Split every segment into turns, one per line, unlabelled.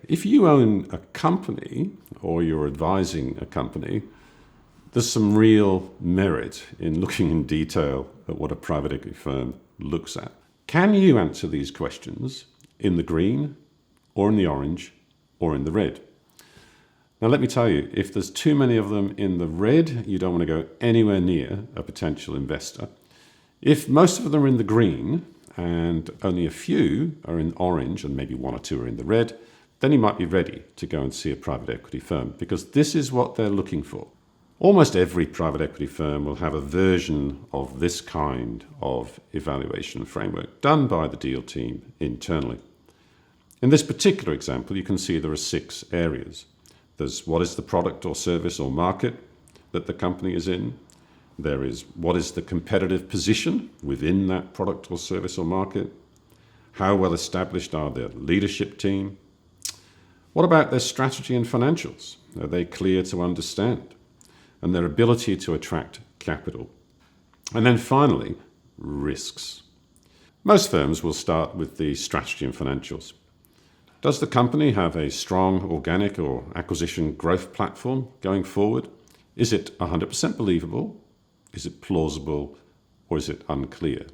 if you own a company or you're advising a company, there's some real merit in looking in detail at what a private equity firm looks at. Can you answer these questions in the green or in the orange or in the red? Now, let me tell you, if there's too many of them in the red, you don't want to go anywhere near a potential investor. If most of them are in the green and only a few are in orange and maybe one or two are in the red, then you might be ready to go and see a private equity firm, because this is what they're looking for. Almost every private equity firm will have a version of this kind of evaluation framework done by the deal team internally. In this particular example, you can see there are 6 areas. There's what is the product or service or market that the company is in. There is what is the competitive position within that product or service or market. How well established are their leadership team? What about their strategy and financials? Are they clear to understand? And their ability to attract capital. And then finally, risks. Most firms will start with the strategy and financials. Does the company have a strong organic or acquisition growth platform going forward? Is it 100% believable? Is it plausible? Or is it unclear?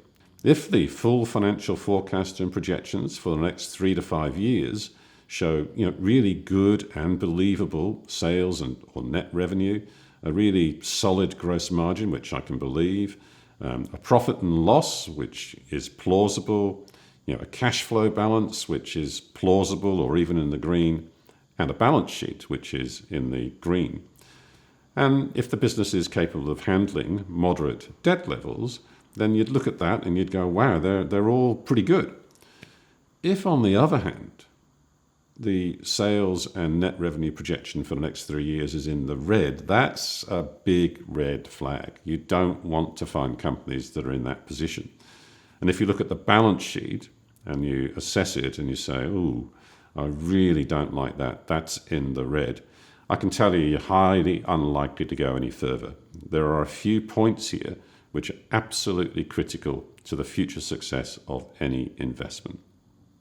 If the full financial forecast and projections for the next 3 to 5 years show really good and believable sales or net revenue, a really solid gross margin, which I can believe, a profit and loss, which is plausible, a cash flow balance, which is plausible or even in the green, and a balance sheet, which is in the green. And if the business is capable of handling moderate debt levels, then you'd look at that and you'd go, wow, they're all pretty good. If, on the other hand, the sales and net revenue projection for the next 3 years is in the red, that's a big red flag. You don't want to find companies that are in that position. And if you look at the balance sheet and you assess it and you say, oh, I really don't like that, that's in the red, I can tell you you're highly unlikely to go any further. There are a few points here which are absolutely critical to the future success of any investment.